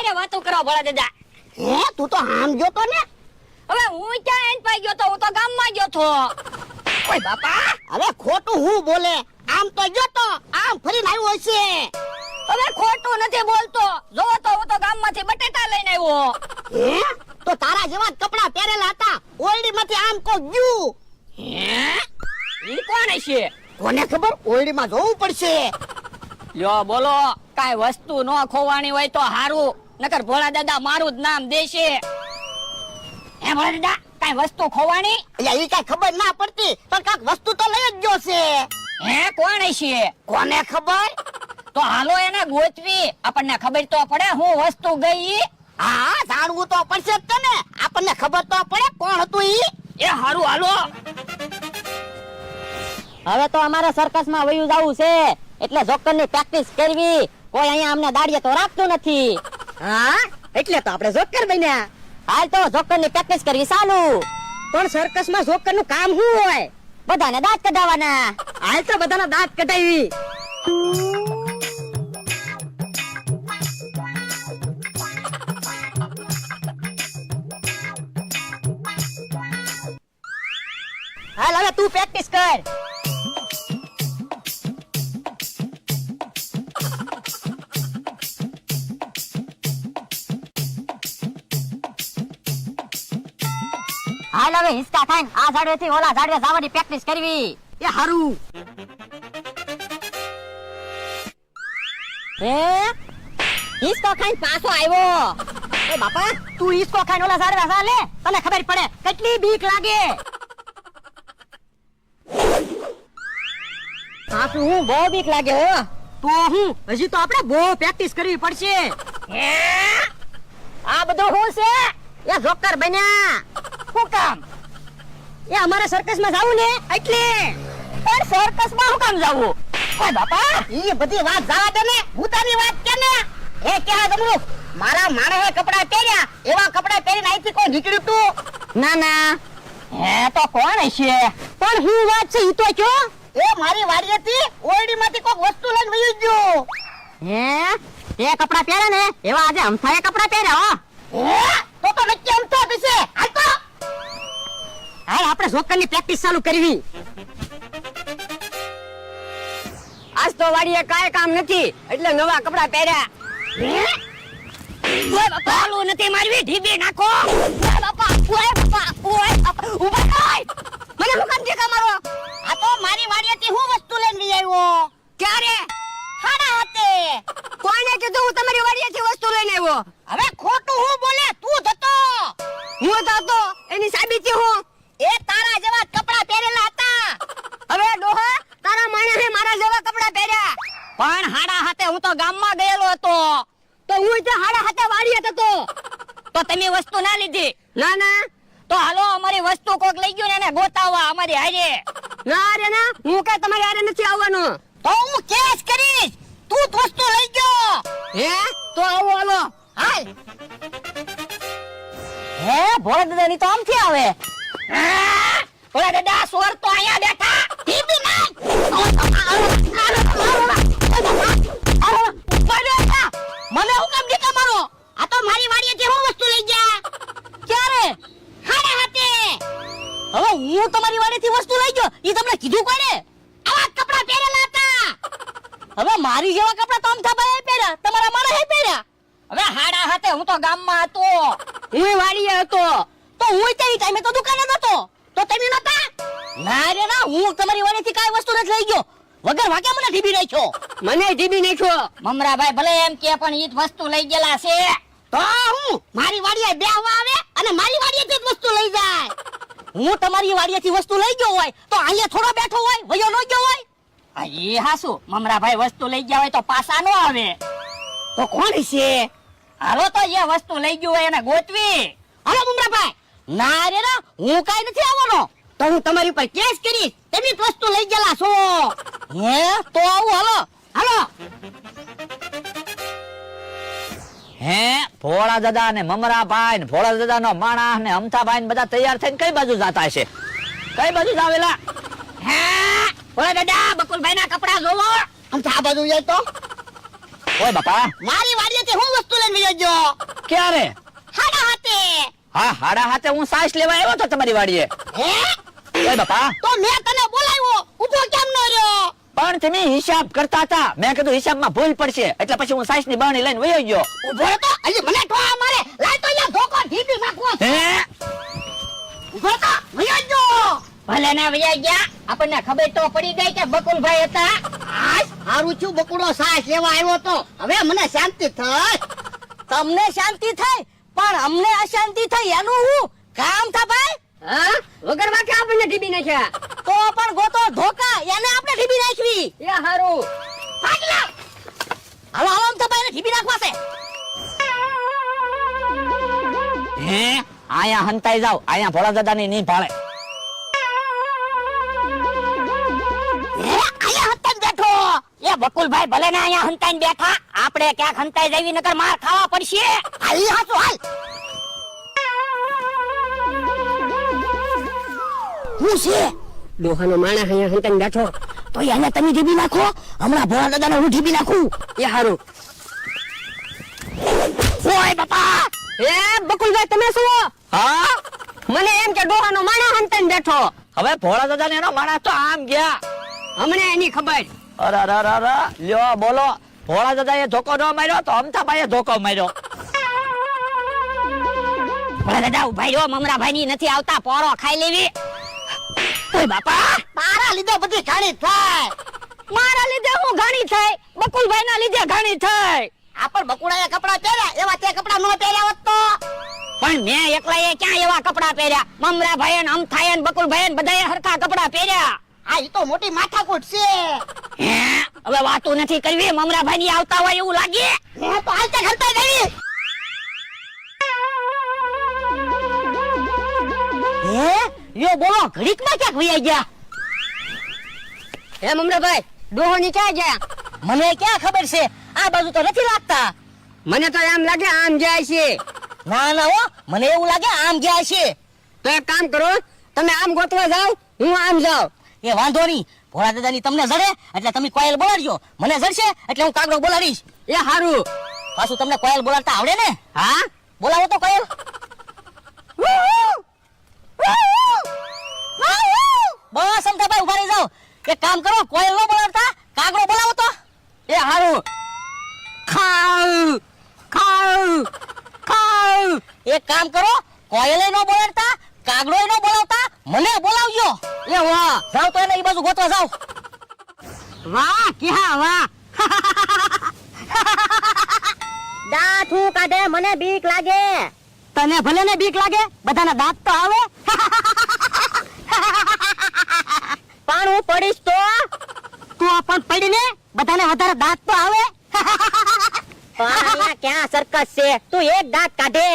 રે વાતો કરો ભોળા દાદા. હે તું તો આમ ગયો તો ને? હવે હું ક્યાં એન પાઈ ગયો તો, હું તો ગામમાં ગયો તો. ઓય બાપા હવે ખોટું હું બોલે, આમ તો ગયો તો આમ ફરીને આવ્યો છે. હવે ખોટું નથી બોલતો, જો તો હું તો ગામમાંથી બટેટા લઈને આવ્યો. હે તો તારા જેવા કપડા પહેરેલા હતા, ઓરડીમાંથી આમ કો ગયું. હે ઈ કોણ છે? કોને ખબર, ઓરડીમાં જોવું પડશે. લ્યો બોલો, કાઈ વસ્તુ ન ખોવાની હોય તો હારું, નકર ભોળા દાદા મારું જ નામ દેશે. હે ભોળા દાદા, કાઈ વસ્તુ ખોવાની? એટલે ઈ કઈ ખબર ના પડતી, પણ કાક વસ્તુ તો લઈ જ ગયો છે. હે કોણ છે? કોને ખબર? તો હાલો એને ગોતવી, આપણને ખબર તો પડે હું વસ્તુ ગઈ. હા જાણવું તો પડશે જ તને, આપણને ખબર તો પડે કોણ હતું ઈ. એ હારું હાલો. હવે તો અમારે સર્કસમાં વયું જવું છે, એટલે જોકરની પ્રેક્ટિસ કરવી. કોઈ અહીંયા અમને દાડિયે તો રાખતું નથી. હા એટલે તો આપણે જોકર બન્યા. હાલ તો જોકરની પ્રેક્ટિસ કરવી ચાલુ. પણ સર્કસમાં જોકરનું કામ શું હોય? બધાને દાંત કઢાવવાના. હાલ તો બધાના દાંત કઢાવી. હાલ હવે તું પ્રેક્ટિસ કર. હાલ હવે હિંચકા ખાઈને આ ઝાડવેથી ઓલા ઝાડવે જવાની પ્રેક્ટિસ કરવી. એ હારું. હે હિંચકો ખાઈને પાછો આવ્યો. એ બાપા તું ઈસકો ખાઈને ઓલા ઝાડવા જા લે, તને ખબર પડે કેટલી બીક લાગે. સાસુ હું બહુ બીક લાગે હો. તો હું હજી તો આપણે બહુ પ્રેક્ટિસ કરવી પડશે. હે આ બધું શું છે? એ જોકર બન્યા. શું કામ? એ અમારે સર્કસમાં જાવું ને એટલે. પણ સર્કસમાં શું કામ જાવું? ઓય બાપા ઈ બધી વાત જવા દે ને, હું તારી વાત કે ને. એ કેવા ગમરું, મારા માણસે કપડા પહેર્યા એવા કપડા પહેરીને અહીંથી કોઈ નીકળ્યું તું? ના ના. હે તો કોણ છે? પણ હું વાત છે ઈ તો કયો. એ મારી વાડીએથી ઓરડીમાંથી કોઈ વસ્તુ લઈને વયું ગયો. હે તે કપડા પહેર્યા ને એવા આજે અમથાએ કપડા પહેર્યા હો. હે તો નક્કી એમ તો થશે. હાલ તો હાલ આપણે જોકરની પ્રેક્ટિસ ચાલુ કરવી. આજ તો વાડીએ કાંઈ કામ નથી એટલે નવા કપડા પહેર્યા. ઓય બાપા, હાલું નથી મારવી, ઢીબી નાખો. ઓય બાપા, ઓય બાપા, ઓય બાપા, ઊભા થાય. મને શું કામ ઠેકા મારો? આ તો મારી વાડીએથી હું વસ્તુ લઈને લઈ આવ્યો. ક્યારે? ખાડા હાથે. કોઈને કીધું હું તમારી વાડીએથી વસ્તુ લઈને આવ્યો? હવે ખોટું હું બોલે, તું જતો. હું તો હતો એની સાબિતી હું. એ તારા જેવા કપડા પહેરેલા હતા. હવે ડોહા તારા માણસે મારા જેવા કપડા પહેર્યા. પણ હાડા હાથે હું તો ગામમાં ગયેલો હતો. તો હું ત્યાં હાડા હાથે વાડીએ હતો. તો તમે વસ્તુ ના લીધી? ના ના. તો હાલો અમારી વસ્તુ કોક લઈ ગયું ને એને ગોતાવવા અમારી હારે. ના રે ના, હું કઈ તમારી હારે નથી આવવાનો. તો હું કેસ કરીશ, તું જ વસ્તુ લઈ ગયો. હે તો આવો હાલો. હાલ હે ભોળા દાદાની તો આમથી આવે. ઓલા દાદા સોર તો અહીંયા બેઠા. ટીપી નાખ. મને હું કામ ઠેકા મારો? આ તો મારી વાડીએથી હું વસ્તુ લઈ ગયા. ક્યારે? ખાડા હાથે. હવે હું તમારી વાડેથી વસ્તુ લઈ ગયો, ઈ તમને કીધું કોણે? આવા કપડા પહેરેલા હતા. હવે મારી જેવા કપડા તો અમથા ભાઈએ પહેર્યા, તમારા માણસે પહેર્યા. હવે હાડા હાથે હું તો ગામમાં હતો. હું વાડીએ હતો. તો હું તે ટાઈમે તો દુકાને નતો. તો તમે નતા? ના રે ના, હું તમારી વાડેથી કાઈ વસ્તુ નથી લઈ ગયો. વગર વાકે મને ઢીબી નાખ્યો. મને ઢીબી નાખ્યો. મમરાભાઈ ભલે એમ કે પણ ઈ જ વસ્તુ લઈ ગયેલા છે. તો હું મારી વાડીએ બેહવા આવે અને મારી વાડીએથી જ વસ્તુ લઈ જાય. હું તમારી વાડીએથી વસ્તુ લઈ ગયો હોય તો અહીંયા થોડો બેઠો હોય, વયો ન ગયો હોય. આ ઈ હાસુ, મમરાભાઈ વસ્તુ લઈ ગયા હોય તો પાછા નો આવે. તો કોણ છે? હાલો તો એ વસ્તુ લઈ ગયું હોય એને ગોતવી. હાલો મુમરાભાઈ. ના રે ના, હું કાઈ નથી આવવાનો. તો હું તમારી ઉપર કેસ કરીશ, તમે જ વસ્તુ લઈ ગયેલા છો. હે તો આવું હાલો. હાલો. હે ભોળા દાદા ને મમરાભાઈ ને ભોળા દાદા નો માણસ ને અમથાભાઈ ને બધા તૈયાર થઈને કઈ બાજુ જાતા હશે? કઈ બાજુ જાવેલા? હે ઓલા દાદા બકુલભાઈ ના કપડા જોવો. આમ તો આ બાજુ જાય તો ઓય બાપા, મારી વાડીએથી હું વસ્તુ લઈને વયો ગયો ક્યારે? હાડા હાથે હા, હાડા હાથે હું સાસ લેવા આવ્યો તો તમારી વાડીએ. હે ઓય બાપા, તો મેં તને બોલાવ્યો ઊભો કેમ ન રહ્યો પણ તમે હિસાબ કરતા હતા. મેં કીધું હિસાબમાં ભૂલ પડશે, એટલે પછી હું સાસની બાણી લઈને વયો ગયો. ઊભો રહો તો હજી મને ઠોવા મારે લાય તો અહીંયા ધોકો ઢીબી નાખવો છે. હે? ઊભો તો વયો ગયો ભલે ના વયા ગયા, આપણને ખબર તો પડી ગઈ કે બકુલભાઈ હતા. આજ હારું છું બકુડો સાસ લેવા આવ્યો તો હવે મને શાંતિ થઈ. તમને શાંતિ થઈ પણ અમને અશાંતિ થઈ એનું હું કામ થા ભાઈ. હા, વગર વાંકે આપણને ટીબી નાખ્યા. તો પણ ગોતો ધોકા એને આપણે ઢીબી નાખવી. એ હારું. ભાગલા હાલો હાલો થા ભાઈ ઢીબી નાખવા છે. હે? આયા હંતાઈ જાવ, આયા ભોળા દાદાની નહીં ભાળે. હે આયા હતા બેઠો એ બકુલભાઈ ભલે ને અહીંયા હંતાઈને બેઠા, આપણે ક્યાંક હંતાઈ જવી નકર માર ખાવા પડશે. હાલ હાચો હાલ હું છે ડોહાનો માણસ અહીંયા હંતાઈને બેઠો, તો એને તમે ઢીબી નાખો, હમણાં ભોળા દાદાને હું ઢીબી નાખું. એ હારું. ઓય બાપા, એ બકુલભાઈ તમે શું હા? મને એમ કે ડોહાનો માણસ હંતાઈને બેઠો. હવે ભોળા દાદાને એનો માણસ તો આમ ગયા. અમને એની ખબર. અરે લ્યો બોલો, ભોળા દાદાએ ધોકો ન માર્યો તો અમથાભાઈએ ધોકો માર્યો. ભોળા દાદા ઉભા રહ્યો, મમરાભાઈ ની નથી આવતા, પોરો ખાઈ લેવી. ઓય બાપા, તારા લીધે બધી ઘાણી થાય. મારા લીધે હું ઘણી થઈ, બકુલભાઈ ના લીધે ઘણી થઈ. આ પણ બકુડાએ કપડા પહેર્યા એવા તે કપડા નો પહેર્યા હોત તો પણ મેં એકલાએ ક્યાં એવા કપડા પહેર્યા? મમરાભાઈ ને અમથાએ ને બકુલભાઈ ને બધાએ હરખા કપડા પહેર્યા. આ ઈ તો મોટી માથાકૂટ છે. હે, હવે વાતું નથી કરવી, મમરાભાઈ ની આવતા હોય એવું લાગે. હે તો હાલ તે ઘંટા દેવી હે યો બોલો ઘડીક માં ક્યાંક વયા ગયા. હે મમરાભાઈ, ડોહો ની ક્યાં ગયા? મને ક્યાં ખબર છે, આ બાજુ તો નથી લાગતા. મને તો એમ લાગે આમ જાય છે. ના ના હો મને એવું લાગે આમ ગયા છે. તો એક કામ કરો, તમે આમ ગોતવા જાઓ, હું આમ જાઉં. એ વાંધો નહીં, ભોળા દાદાની તમને જડે એટલે તમે કોયલ બોલાડજો, મને જડશે એટલે હું કાગડો બોલાડીશ. એ હારું. પાછું તમને કોયલ બોલાડતા આવડે ને? હા, બોલાવો તો કોયલ. બસ અમથાભાઈ ઉભા રહી જાઓ. એક કામ કરો, કોયલ નો બોલાડતા કાગડો બોલાવો તો. એ હારું. ખાવ ખાવ ખાવ. એક કામ કરો, કોયલે નો બોલાડતા કાગડો નો બોલાવતા મને બોલાવજો. એ વાહ જાઓ તો એને એ બાજુ ગોતવા જાઓ. વાહ ક્યાં વાહ. દાંત હું કાઢે મને બીક લાગે. તને ભલે ને બીક લાગે, બધાના દાંત તો આવે. પણ હું પડીશ તો તું પણ પડીને બધાને વધારે દાંત તો આવે. પણ અહીંયા ક્યાં સર્કસ છે, તું એક દાંત કાઢે.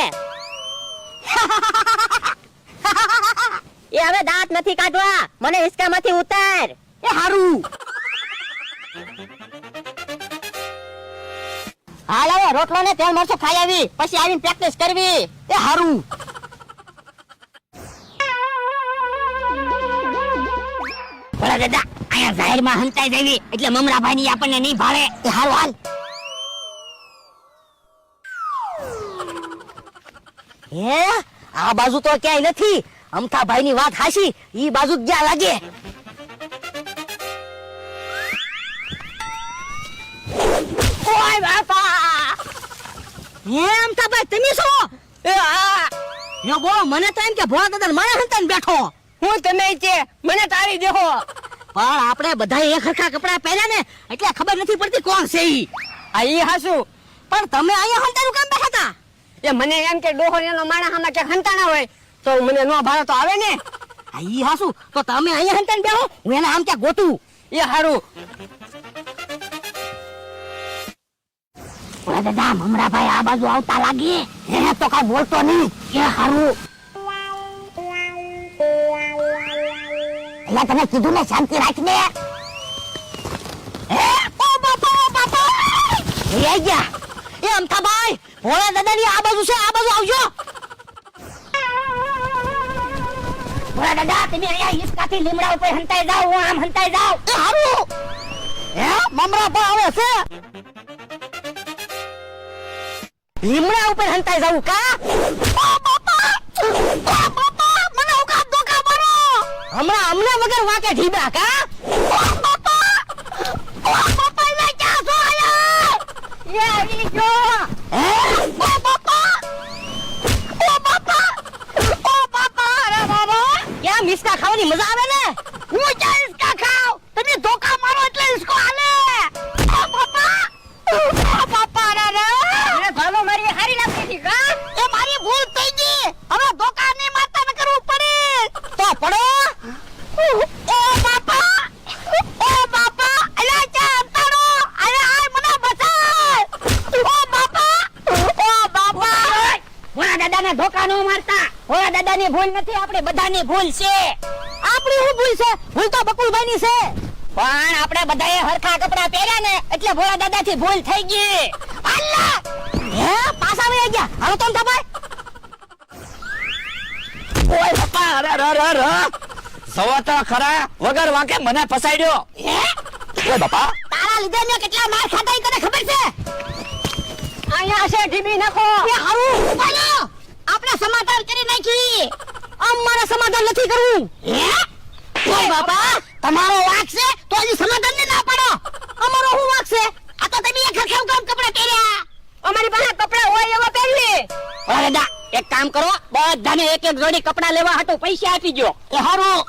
એ હવે દાંત નથી કાઢવા, મને હિસકામાંથી ઉતાર. એ હારું. હાલ હવે રોટલો ને તેલ મરચું ખાઈ આવી, પછી આવીને પ્રેક્ટિસ કરવી. એ હારું. ભલા દાદા, અહીંયા જાહેરમાં હંતાઈ દેવી એટલે મમરાભાઈ ની આપણને નહીં ભાળે. એ હાલ હાલ. હે આ બાજુ તો ક્યાંય નથી. અમથાભાઈ ની વાત હાચી, ઈ બાજુ ક્યાં લાગે. ઓય બાપા. હે અમથાભાઈ તમે શું? એ આ યો બોલો, મને તો એમ કે ભોળા દાદા મારા હંતાઈને બેઠો. હું તમે છે મને તારી દેહો. પણ આપણે બધા એક હરખા કપડા પહેર્યા ને એટલે ખબર નથી પડતી કોણ છે ઈ. આ ઈ હાસુ. પણ તમે અહીંયા હંતાનું કામ બેઠા હતા. એ મને એમ કે ડોહો એનો માણસ આમાં ક્યાંક હંતાણા હોય તો મને નો ભાડો તો આવે ને. આ ઈ હાસુ, તો તમે અહીંયા હંતાઈને બેહો, હું એને આમ ક્યાં ગોતું. એ હારું. ઓલા દાદા, મમરાભાઈ આ બાજુ આવતા લાગી. હે તો કાઈ બોલતો નહીં. એ હારું. એટલે તને કીધું ને શાંતિ રાખને. હે ઓ બાપા બાપા. એ આઈ ગયા. એ અમથાભાઈ, ભોળા દાદાની આ બાજુ છે, આ બાજુ આવજો. ઓલા દાદા, તમે અહીંયા હિસકાથી લીમડા ઉપર હંતાઈ જાઓ, હું આમ હંતાઈ જાઉં. એ હારું. હે મમરાભાઈ આવે છે. લીમડા ઉપર હંતાઈ જાવું કા ઓ બાપા મને ઓકા ધોકા મારો હમણાં વગર વાકે ઢીબા કા ઓ બાપા લે ક્યાં છો આયા એ આવી ગયો હે ઓ બાપા અરે બાબા ક્યાં મિસકા ખાવાની મજા આવે ને હું ક્યાં ઇસકા ખાવ તમે ધોકા મારો એટલે ઇસકો હાલે ઓ બાપા રે મને ભાલો મારી હારી લાગતી હતી કા એ મારી ભૂલ થઈ ગઈ હવે ધોકા ની માતા ન કરવું પડે તો પડો ઓ બાપા અલા ચા અંતારો અરે આય મને બચાવ ઓ બાપા ભોળા દાદાને ધોકા નો મારતા ભોળા દાદાની ભૂલ નથી આપણે બધાની ભૂલ છે આપણી શું ભૂલ છે ભૂલ તો બકુલભાઈ ની છે પણ આપણે બધાએ હરખા કપડા પહેર્યા ને એટલે ભોળા દાદાથી ભૂલ થઈ ગઈ અલ્લા હે પાછા આવી ગયા હાલો તો ભાઈ ઓય બાપા અરે સવા તો ખરા વગર વાંકે મને ફસાડ્યો હે ઓય બાપા તારા લીધે મેં કેટલા માર ખાધા ઈ તને ખબર છે અહીંયા છે ઢીબી નાખો એ હારું ઉપાડો આપણે સમાધાન કરી નાખી અમારે સમાધાન નથી કરવું હે ઓય બાપા તમારો વાક છે તો હજી સમાધાન ને ના પાડો અમારો શું વાક છે આ તો તમે એક હરખા કામ કપડા પહેર્યા અમારી પાસે કપડા હોય એવા પહેરવી અરે દાદા એક કામ કરો બધાને એક એક જોડી કપડા લેવા હાટુ પૈસા આપી દો એ હારું